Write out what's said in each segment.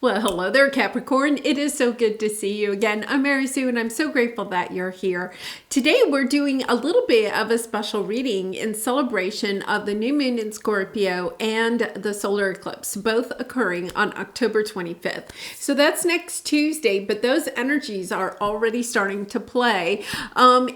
Well, hello there, Capricorn. It is so good to see you again. I'm Mary Sue, and I'm so grateful that you're here. Today, we're doing a little bit of a special reading in celebration of the new moon in Scorpio and the solar eclipse, both occurring on October 25th. So that's next Tuesday, but those energies are already starting to play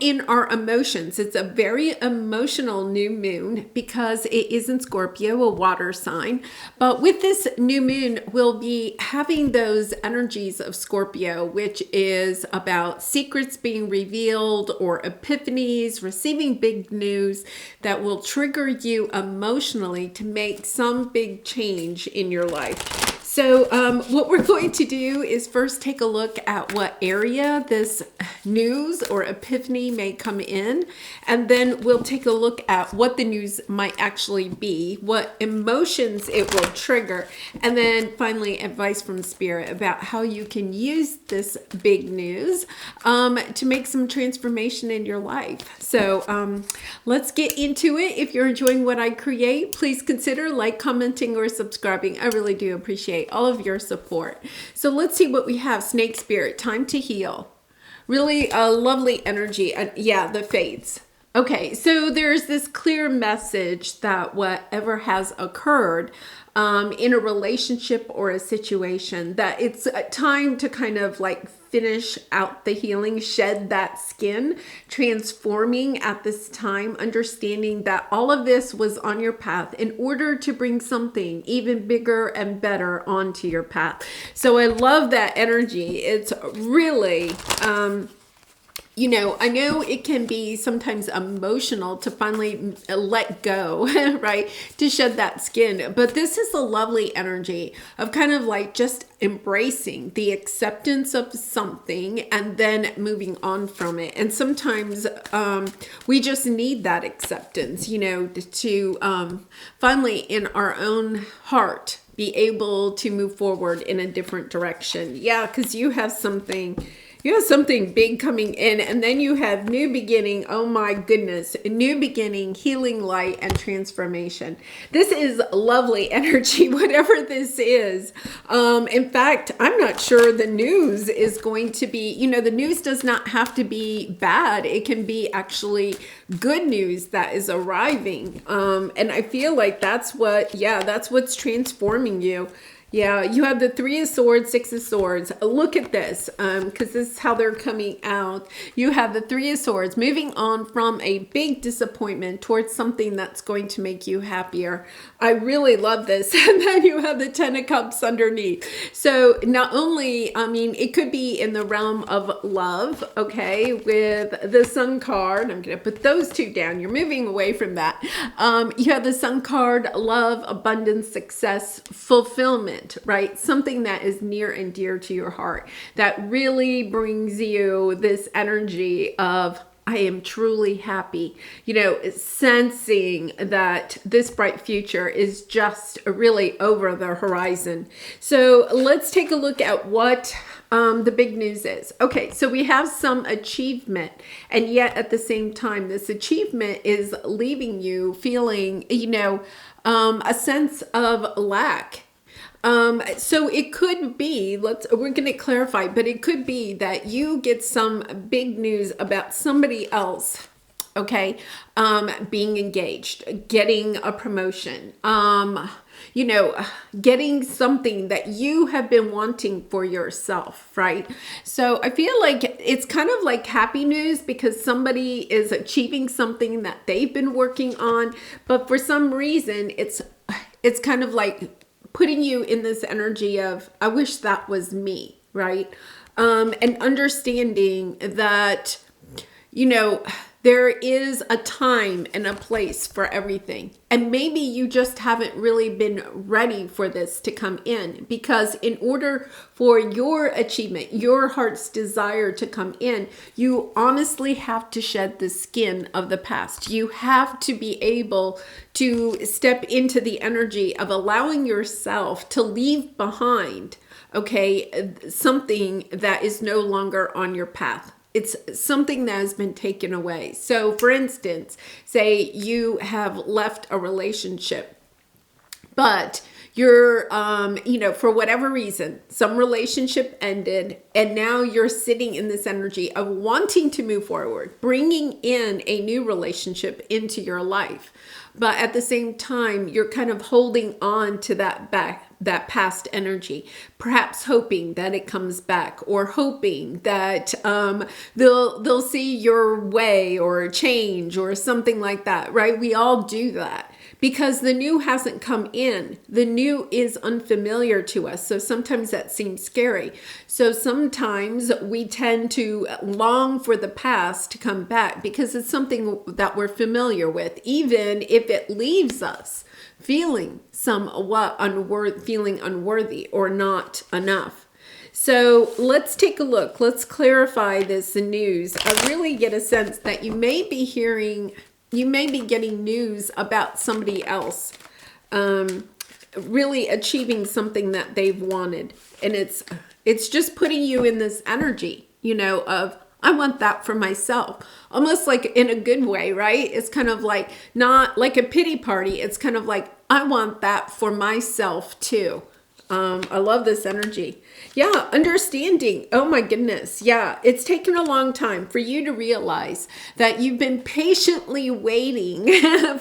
in our emotions. It's a very emotional new moon because it is in Scorpio, a water sign. But with this new moon, we'll be having those energies of Scorpio, which is about secrets being revealed or epiphanies, receiving big news that will trigger you emotionally to make some big change in your life. So what we're going to do is first take a look at what area this news or epiphany may come in, and then we'll take a look at what the news might actually be, what emotions it will trigger, and then finally advice from Spirit about how you can use this big news to make some transformation in your life. So let's get into it. If you're enjoying what I create, please consider like, commenting, or subscribing. I really do appreciate all of your support. So let's see what we have. Snake Spirit, time to heal. Really a lovely energy. Yeah, the Fates. Okay, so there's this clear message that whatever has occurred in a relationship or a situation, that it's a time to kind of like finish out the healing, shed that skin, transforming at this time, understanding that all of this was on your path in order to bring something even bigger and better onto your path. So I love that energy. It's really I know it can be sometimes emotional to finally let go, right? To shed that skin. But this is a lovely energy of kind of like just embracing the acceptance of something and then moving on from it. And sometimes we just need that acceptance, to finally in our own heart be able to move forward in a different direction. Yeah, because you have something big coming in, and then you have new beginning. Oh my goodness, new beginning, healing, light, and transformation. This is lovely energy, whatever this is. In fact, I'm not sure the news is going to be, the news does not have to be bad. It can be actually good news that is arriving. And I feel like that's what's transforming you. Yeah, you have the Three of Swords, Six of Swords. Look at this, because this is how they're coming out. You have the Three of Swords moving on from a big disappointment towards something that's going to make you happier. I really love this. And then you have the Ten of Cups underneath. So not only, it could be in the realm of love, okay, with the Sun card. I'm going to put those two down. You're moving away from that. You have the Sun card, love, abundance, success, fulfillment. Right? Something that is near and dear to your heart that really brings you this energy of, I am truly happy, sensing that this bright future is just really over the horizon. So let's take a look at what the big news is. Okay, so we have some achievement, and yet at the same time, this achievement is leaving you feeling, a sense of lack. So it could be, we're going to clarify, but it could be that you get some big news about somebody else, okay, being engaged, getting a promotion, getting something that you have been wanting for yourself, right? So I feel like it's kind of like happy news because somebody is achieving something that they've been working on, but for some reason it's kind of like putting you in this energy of, I wish that was me, right? And understanding that, there is a time and a place for everything. And maybe you just haven't really been ready for this to come in, because in order for your achievement, your heart's desire to come in, you honestly have to shed the skin of the past. You have to be able to step into the energy of allowing yourself to leave behind, okay, something that is no longer on your path. It's something that has been taken away. So for instance, say you have left a relationship, but You're, for whatever reason, some relationship ended, and now you're sitting in this energy of wanting to move forward, bringing in a new relationship into your life. But at the same time, you're kind of holding on to that past energy, perhaps hoping that it comes back, or hoping that they'll see your way or change or something like that, right? We all do that because the new hasn't come in. The new is unfamiliar to us. So sometimes that seems scary. So sometimes we tend to long for the past to come back because it's something that we're familiar with, even if it leaves us feeling somewhat unworthy or not enough. So let's take a look. Let's clarify this news. I really get a sense that you may be getting news about somebody else really achieving something that they've wanted. And it's just putting you in this energy, of I want that for myself. Almost like in a good way, right? It's kind of like not like a pity party. It's kind of like, I want that for myself too. I love this energy. Yeah, understanding. Oh my goodness. Yeah, it's taken a long time for you to realize that you've been patiently waiting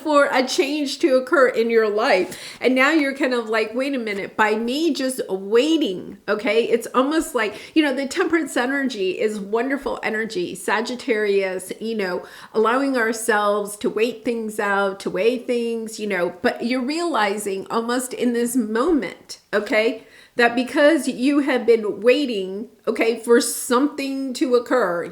for a change to occur in your life. And now you're kind of like, wait a minute, by me just waiting, okay? It's almost like, the temperance energy is wonderful energy. Sagittarius, allowing ourselves to wait things out, to weigh things, but you're realizing almost in this moment, okay, that because you have been waiting, okay, for something to occur,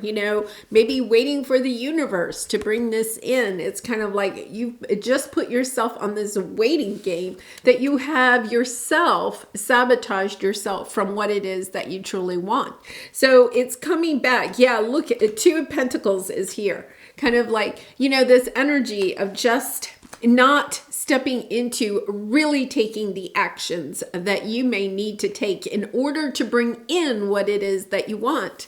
maybe waiting for the universe to bring this in. It's kind of like you just put yourself on this waiting game that you have yourself sabotaged yourself from what it is that you truly want. So it's coming back. Yeah, look, Two of Pentacles is here. Kind of like, this energy of just not stepping into really taking the actions that you may need to take in order to bring in what it is that you want,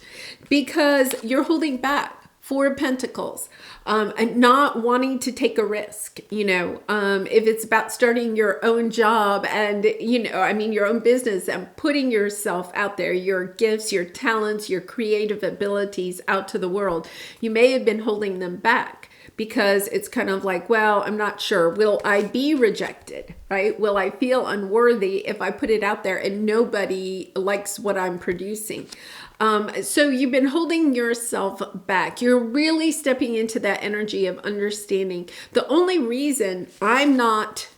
because you're holding back. Four of Pentacles, and not wanting to take a risk, if it's about starting your own job and, your own business and putting yourself out there, your gifts, your talents, your creative abilities out to the world, you may have been holding them back. Because it's kind of like, well, I'm not sure. Will I be rejected, right? Will I feel unworthy if I put it out there and nobody likes what I'm producing? So you've been holding yourself back. You're really stepping into that energy of understanding. The only reason I'm not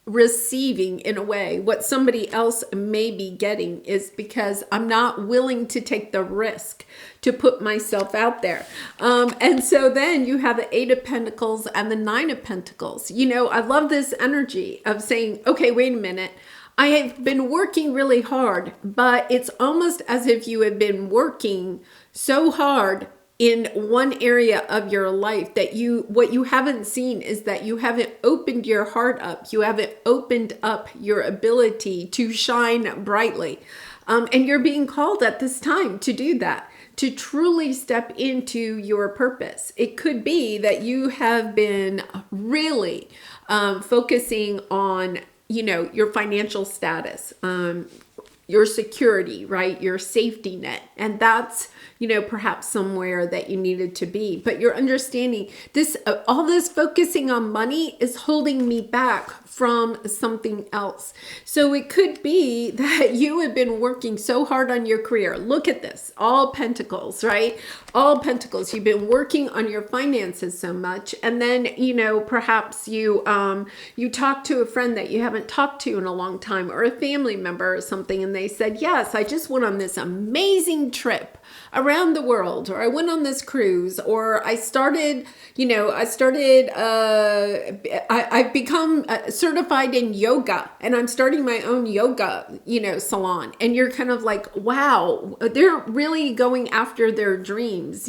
receiving, in a way, what somebody else may be getting is because I'm not willing to take the risk to put myself out there. And so then you have the Eight of Pentacles and the Nine of Pentacles. I love this energy of saying, okay, wait a minute. I have been working really hard, but it's almost as if you have been working so hard in one area of your life that what you haven't seen is that you haven't opened your heart up. You haven't opened up your ability to shine brightly. And you're being called at this time to do that, to truly step into your purpose. It could be that you have been really focusing on, your financial status, your security, right? Your safety net. And that's, perhaps somewhere that you needed to be. But you're understanding this, all this focusing on money is holding me back from something else. So it could be that you have been working so hard on your career. Look at this, all Pentacles, right? All Pentacles. You've been working on your finances so much. And then, perhaps you talk to a friend that you haven't talked to in a long time, or a family member or something. And they said, yes, I just went on this amazing trip around the world, or I went on this cruise, or I've become certified in yoga, and I'm starting my own yoga, salon. And you're kind of like, wow, they're really going after their dreams,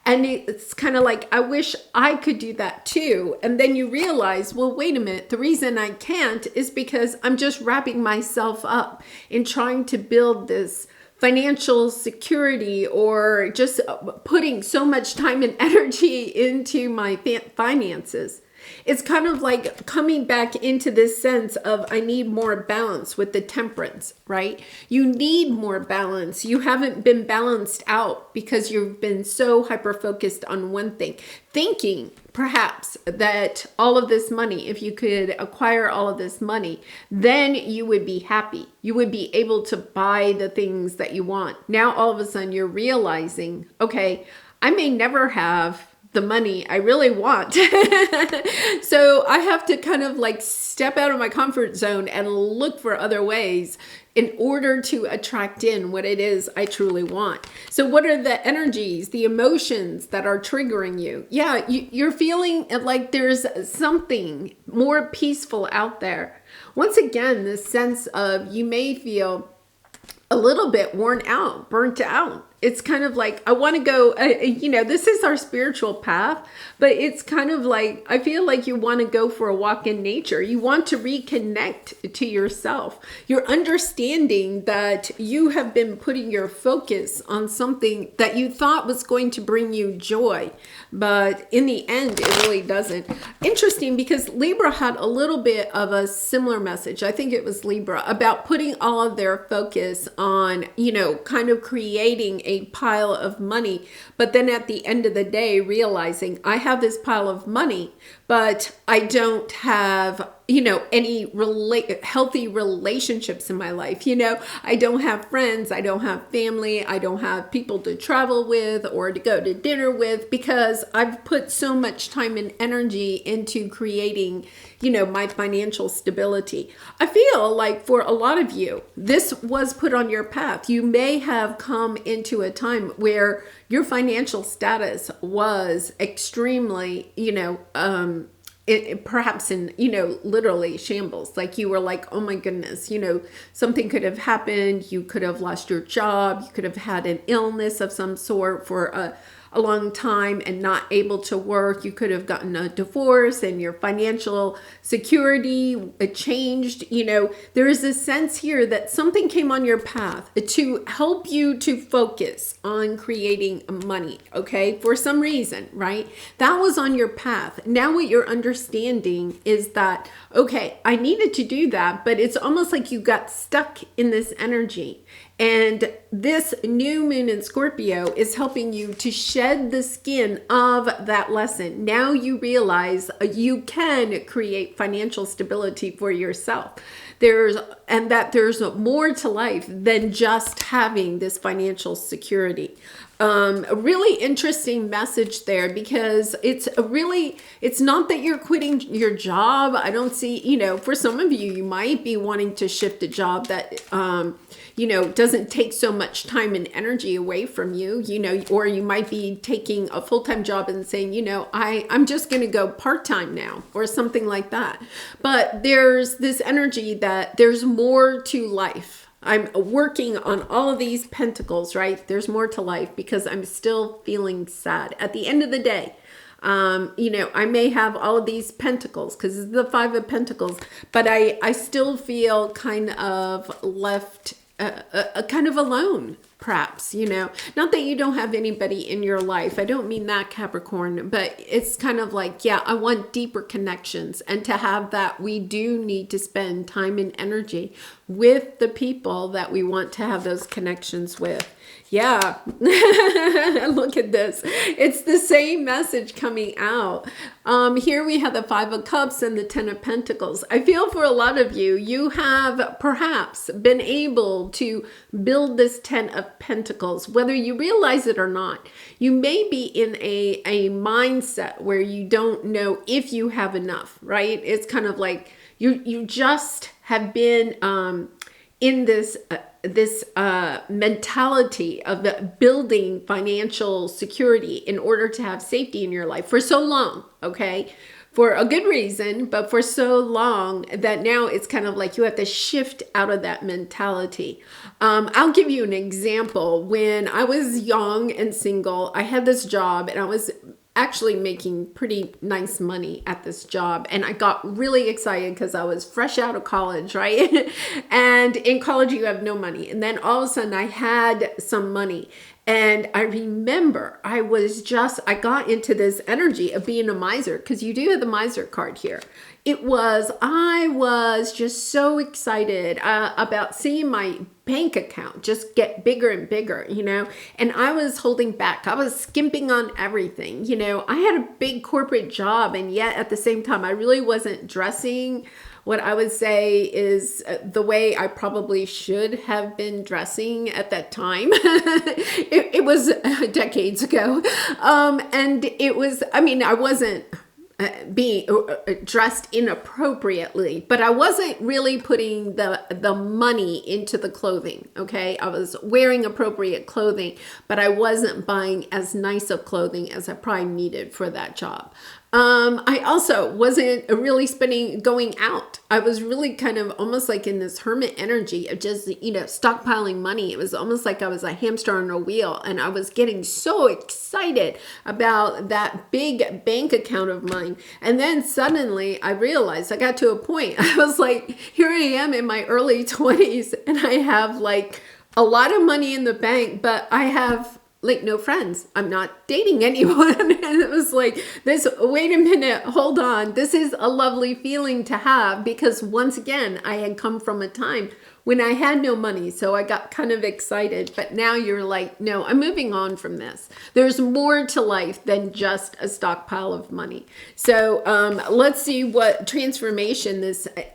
and it's kind of like, I wish I could do that too. And then you realize, well, wait a minute, the reason I can't is because I'm just wrapping myself up in trying to build this financial security, or just putting so much time and energy into my finances. It's kind of like coming back into this sense of I need more balance with the temperance, right? You need more balance. You haven't been balanced out because you've been so hyper-focused on one thing, thinking perhaps that all of this money, if you could acquire all of this money, then you would be happy. You would be able to buy the things that you want. Now, all of a sudden, you're realizing, okay, I may never have the money I really want. So I have to kind of like step out of my comfort zone and look for other ways in order to attract in what it is I truly want. So what are the energies, the emotions that are triggering you? Yeah, you're feeling like there's something more peaceful out there. Once again, this sense of you may feel a little bit worn out, burnt out. It's kind of like, I want to go, this is our spiritual path, but it's kind of like, I feel like you want to go for a walk in nature. You want to reconnect to yourself. You're understanding that you have been putting your focus on something that you thought was going to bring you joy, but in the end, it really doesn't. Interesting, because Libra had a little bit of a similar message. I think it was Libra, about putting all of their focus on, kind of creating a pile of money, but then at the end of the day realizing I have this pile of money, but I don't have any healthy relationships in my life. I don't have friends, I don't have family, I don't have people to travel with or to go to dinner with, because I've put so much time and energy into creating my financial stability. I feel like for a lot of you, this was put on your path. You may have come into a time where your financial status was extremely, perhaps in, literally shambles. Like you were like, oh my goodness, something could have happened. You could have lost your job. You could have had an illness of some sort for a long time and not able to work. You could have gotten a divorce and your financial security changed. There is a sense here that something came on your path to help you to focus on creating money, okay? For some reason, right? That was on your path. Now what you're understanding is that, okay, I needed to do that, but it's almost like you got stuck in this energy. And this new moon in Scorpio is helping you to shed the skin of that lesson. Now you realize you can create financial stability for yourself. There's more to life than just having this financial security. A really interesting message there, because it's not that you're quitting your job. I don't see, for some of you, you might be wanting to shift a job that, doesn't take so much time and energy away from you, or you might be taking a full-time job and saying, I'm just going to go part-time now, or something like that. But there's this energy that there's more to life. I'm working on all of these pentacles, right? There's more to life because I'm still feeling sad. At the end of the day, I may have all of these pentacles because it's the Five of Pentacles, but I still feel kind of left, kind of alone, perhaps, not that you don't have anybody in your life. I don't mean that, Capricorn, but it's kind of like, yeah, I want deeper connections. And to have that, we do need to spend time and energy with the people that we want to have those connections with. Yeah, look at this. It's the same message coming out. Here we have the Five of Cups and the Ten of Pentacles. I feel for a lot of you, you have perhaps been able to build this Ten of Pentacles, whether you realize it or not. You may be in a mindset where you don't know if you have enough, right? It's kind of like you just have been in this mentality of building financial security in order to have safety in your life for so long, okay? For a good reason, but for so long that now it's kind of like you have to shift out of that mentality. I'll give you an example. When I was young and single, I had this job and I was actually making pretty nice money at this job. And I got really excited because I was fresh out of college, right? And in college, you have no money. And then all of a sudden I had some money. And I remember I got into this energy of being a miser, because you do have the miser card here. I was just so excited about seeing my bank account just get bigger and bigger, and I was holding back. I was skimping on everything. I had a big corporate job, and yet at the same time, I really wasn't dressing what I would say is the way I probably should have been dressing at that time. It was decades ago. And it was, I wasn't being dressed inappropriately, but I wasn't really putting the money into the clothing. Okay. I was wearing appropriate clothing, but I wasn't buying as nice of clothing as I probably needed for that job. I also wasn't really going out. I was really kind of almost like in this hermit energy of just, stockpiling money. It was almost like I was a hamster on a wheel, and I was getting so excited about that big bank account of mine. And then suddenly I realized I got to a point. I was like, here I am in my early 20s, and I have like a lot of money in the bank, but I have like no friends. I'm not dating anyone. And it was like this, wait a minute, hold on. This is a lovely feeling to have, because once again, I had come from a time when I had no money. So I got kind of excited, but now you're like, no, I'm moving on from this. There's more to life than just a stockpile of money. So let's see what transformation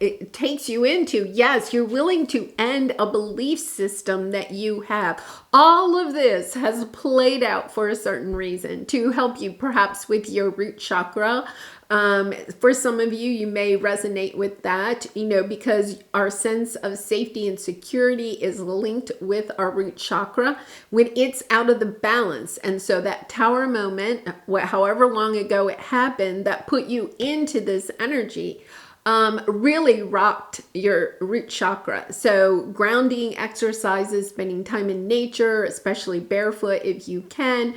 it takes you into. Yes, you're willing to end a belief system that you have. All of this has played out for a certain reason to help you perhaps with your root chakra. For some of you, you may resonate with that, because our sense of safety and security is linked with our root chakra when it's out of the balance. And so that tower moment, however long ago it happened, that put you into this energy, really rocked your root chakra. So grounding exercises, spending time in nature, especially barefoot if you can,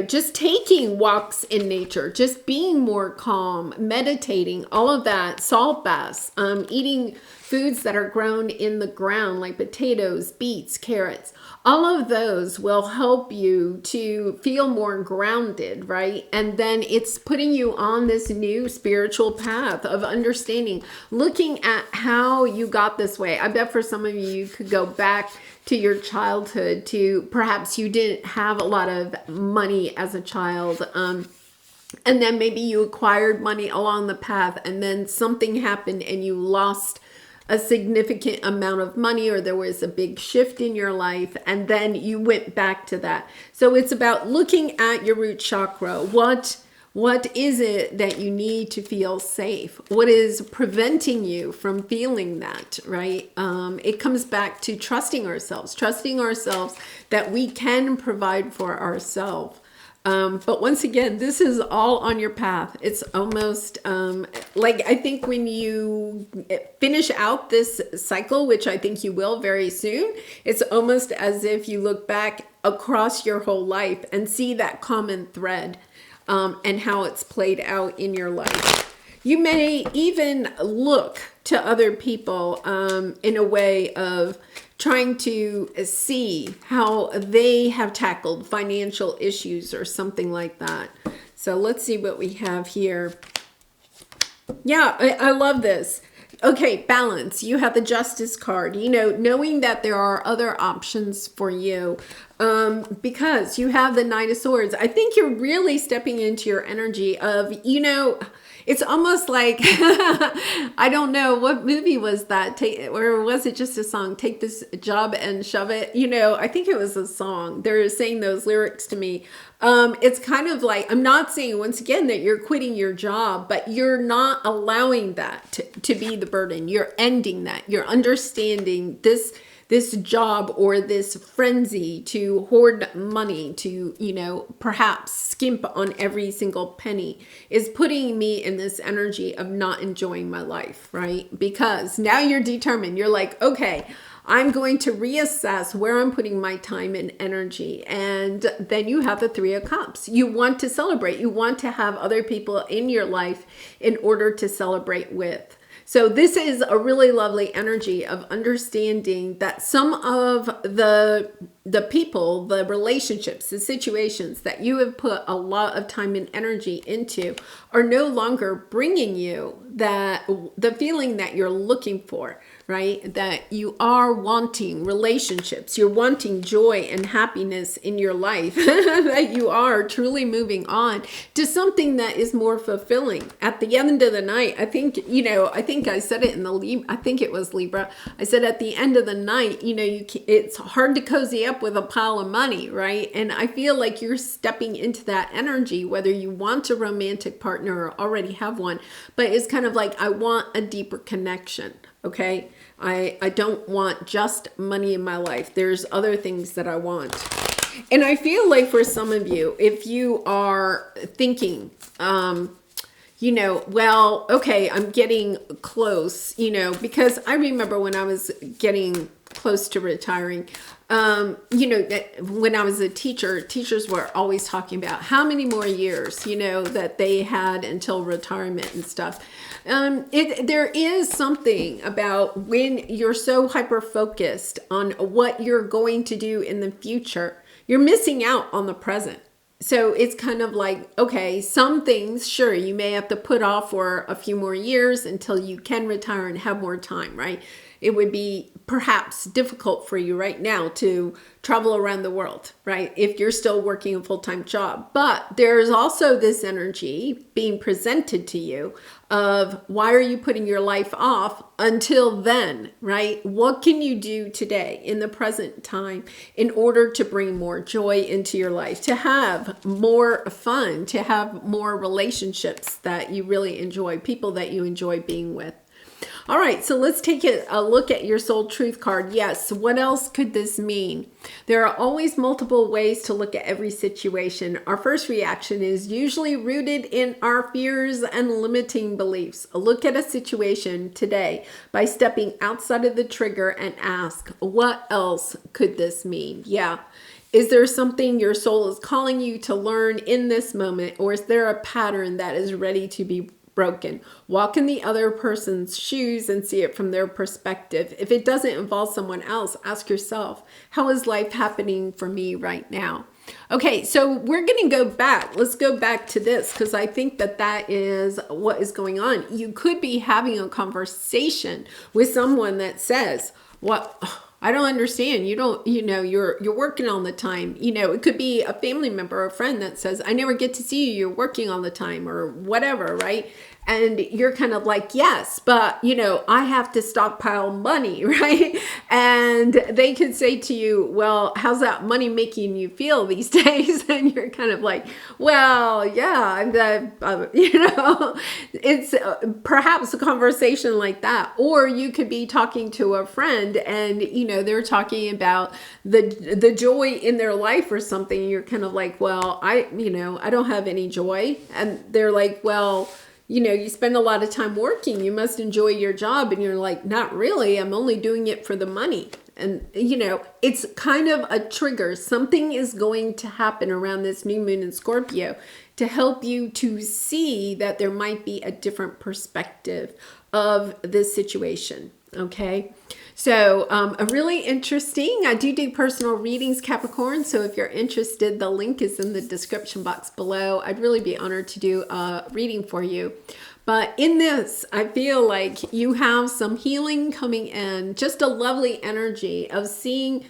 just taking walks in nature, just being more calm, meditating, all of that, salt baths, eating foods that are grown in the ground like potatoes, beets, carrots. All of those will help you to feel more grounded, right? And then it's putting you on this new spiritual path of understanding, looking at how you got this way. I bet for some of you, you could go back to your childhood, to perhaps you didn't have a lot of money as a child. And then maybe you acquired money along the path, and then something happened and you lost a significant amount of money, or there was a big shift in your life, and then you went back to that. So it's about looking at your root chakra. What is it that you need to feel safe? What is preventing you from feeling that, right? It comes back to trusting ourselves that we can provide for ourselves. But once again, this is all on your path. It's almost like, I think when you finish out this cycle, which I think you will very soon, it's almost as if you look back across your whole life and see that common thread, and how it's played out in your life. You may even look to other people in a way of trying to see how they have tackled financial issues or something like that. So let's see what we have here. Yeah, I love this. Okay, balance. You have the Justice card, knowing that there are other options for you, because you have the Knight of Swords. I think you're really stepping into your energy of, it's almost like, I don't know, what movie was that? Or was it just a song? Take this job and shove it. I think it was a song. They're saying those lyrics to me. It's kind of like, I'm not saying once again that you're quitting your job, but you're not allowing that to be the burden. You're ending that. You're understanding this job or this frenzy to hoard money, to, perhaps skimp on every single penny, is putting me in this energy of not enjoying my life, right? Because now you're determined. You're like, okay, I'm going to reassess where I'm putting my time and energy. And then you have the Three of Cups. You want to celebrate. You want to have other people in your life in order to celebrate with. So this is a really lovely energy of understanding that some of the people, the relationships, the situations that you have put a lot of time and energy into are no longer bringing you the feeling that you're looking for, right? That you are wanting relationships, you're wanting joy and happiness in your life, that you are truly moving on to something that is more fulfilling. At the end of the night, I think I said it in I think it was Libra. I said at the end of the night, it's hard to cozy up with a pile of money, right? And I feel like you're stepping into that energy, whether you want a romantic partner or already have one, but it's kind of like, I want a deeper connection. Okay. I don't want just money in my life. There's other things that I want. And I feel like for some of you, if you are thinking, well, okay, I'm getting close, because I remember when I was getting close to retiring, that when I was a teacher, teachers were always talking about how many more years, that they had until retirement and stuff. There is something about when you're so hyper-focused on what you're going to do in the future, you're missing out on the present. So it's kind of like, okay, some things, sure, you may have to put off for a few more years until you can retire and have more time, right? It would be perhaps difficult for you right now to travel around the world, right? If you're still working a full-time job. But there's also this energy being presented to you of, why are you putting your life off until then, right? What can you do today in the present time in order to bring more joy into your life, to have more fun, to have more relationships that you really enjoy, people that you enjoy being with? All right, so let's take a look at your soul truth card. Yes, what else could this mean? There are always multiple ways to look at every situation. Our first reaction is usually rooted in our fears and limiting beliefs. Look at a situation today by stepping outside of the trigger and ask, what else could this mean? Yeah. Is there something your soul is calling you to learn in this moment, or is there a pattern that is ready to be broken? Walk in the other person's shoes and see it from their perspective. If it doesn't involve someone else, ask yourself, how is life happening for me right now? Okay, so we're going to go back. Let's go back to this, because I think that is what is going on. You could be having a conversation with someone that says, what? I don't understand. You're working all the time. It could be a family member or a friend that says, I never get to see you. You're working all the time, or whatever, right? And you're kind of like, yes, but I have to stockpile money, right? And they could say to you, well, how's that money making you feel these days? And you're kind of like, well, yeah, it's perhaps a conversation like that. Or you could be talking to a friend and, they're talking about the joy in their life or something. And you're kind of like, well, I don't have any joy. And they're like, well, you spend a lot of time working. You must enjoy your job. And you're like, not really. I'm only doing it for the money. And, it's kind of a trigger. Something is going to happen around this new moon in Scorpio to help you to see that there might be a different perspective of this situation. Okay. So a really interesting, I do personal readings, Capricorn. So if you're interested, the link is in the description box below. I'd really be honored to do a reading for you. But in this, I feel like you have some healing coming in, just a lovely energy of seeing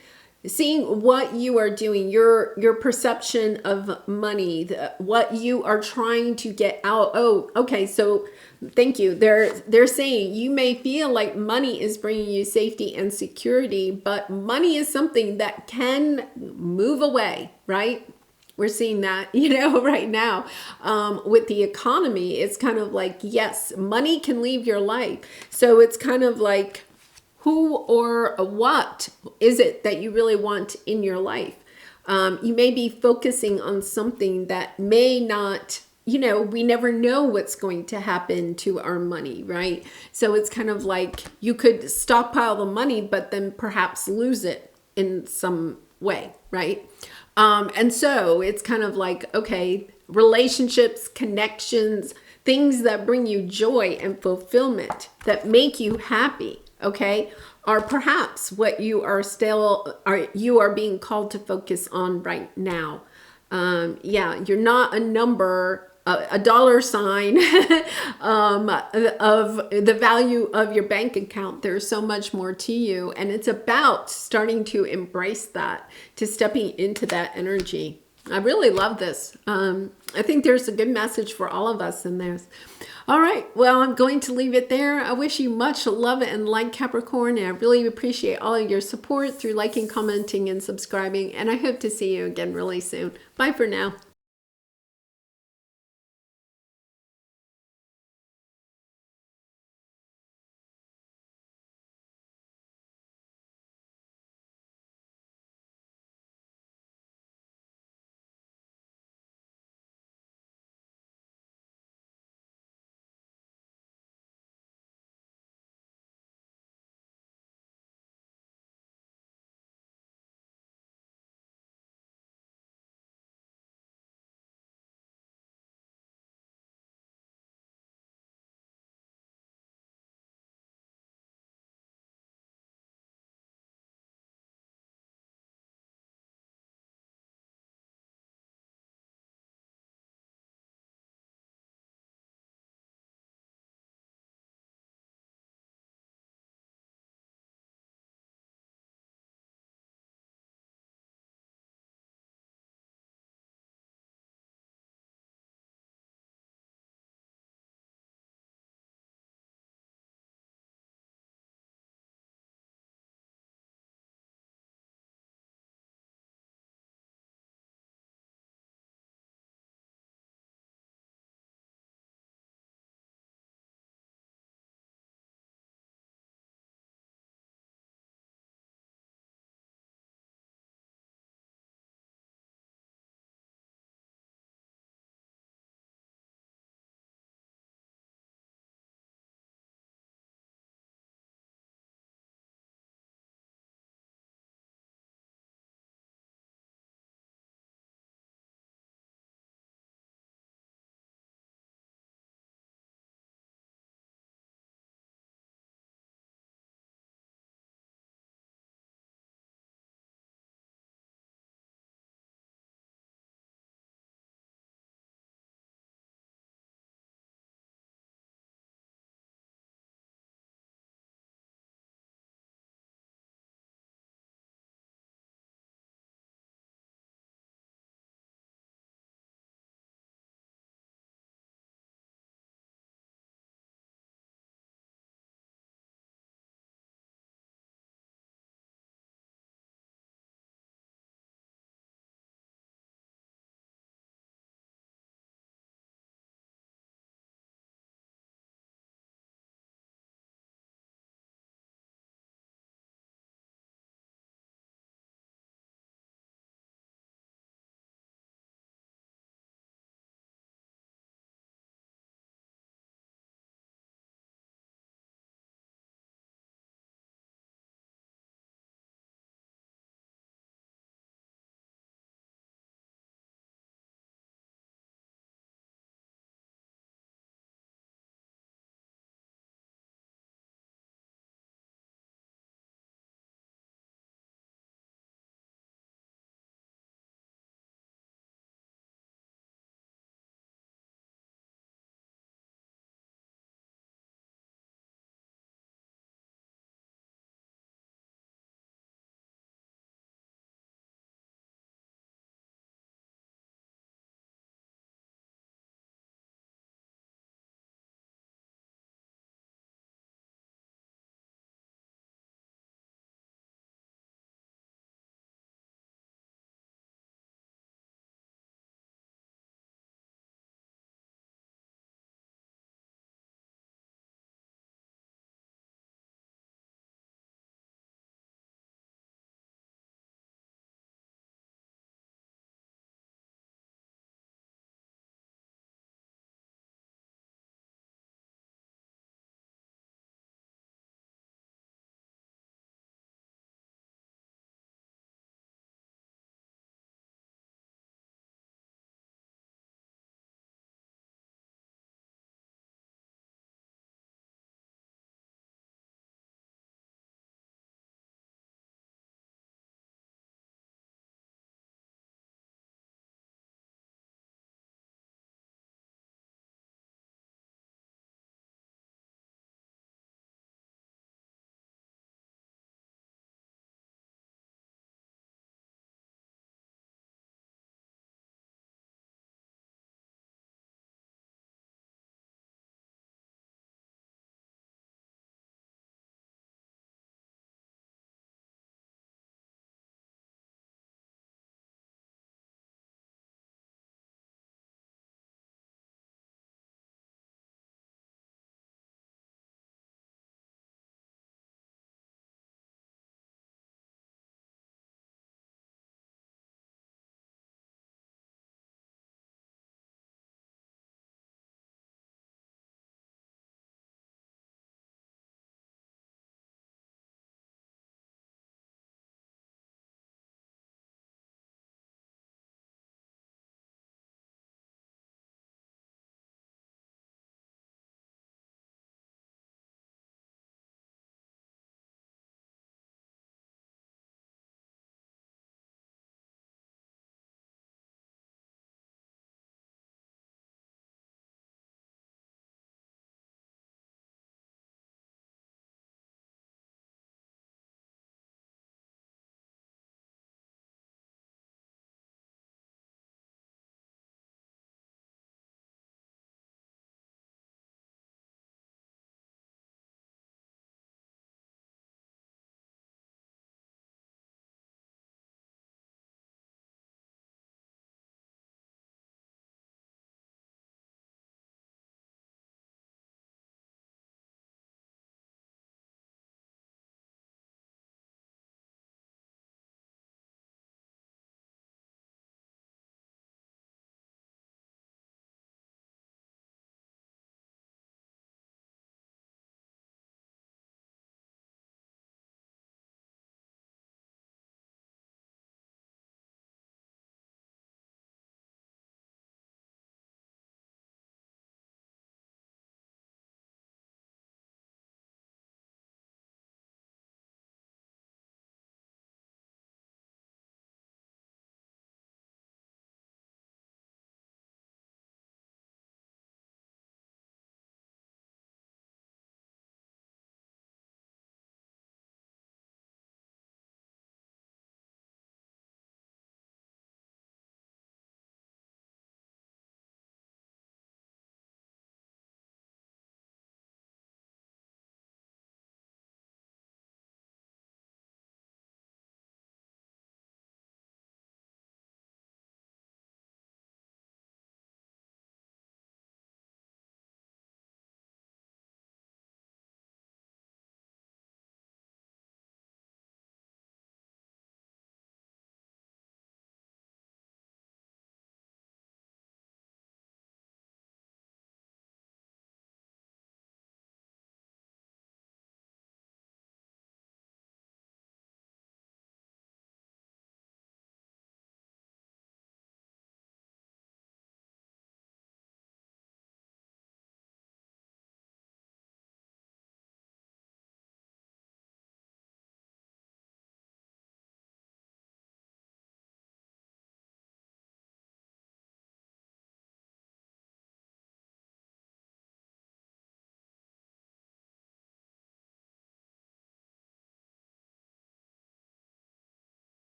what you are doing, your perception of money, what you are trying to get out. Oh, okay. So thank you. They're saying you may feel like money is bringing you safety and security, but money is something that can move away, right? We're seeing that, right now with the economy. It's kind of like, yes, money can leave your life. So it's kind of like, who or what is it that you really want in your life? You may be focusing on something that may not, we never know what's going to happen to our money, right? So it's kind of like you could stockpile the money, but then perhaps lose it in some way, right? And so it's kind of like, okay, relationships, connections, things that bring you joy and fulfillment, that make you happy, okay, are perhaps what you are being called to focus on right now. Yeah, you're not a number, a dollar sign of the value of your bank account. There's so much more to you, and it's about starting to embrace that, to stepping into that energy. I really love this. I think there's a good message for all of us in this. All right, well, I'm going to leave it there. I wish you much love and light, Capricorn, and I really appreciate all of your support through liking, commenting, and subscribing, and I hope to see you again really soon. Bye for now.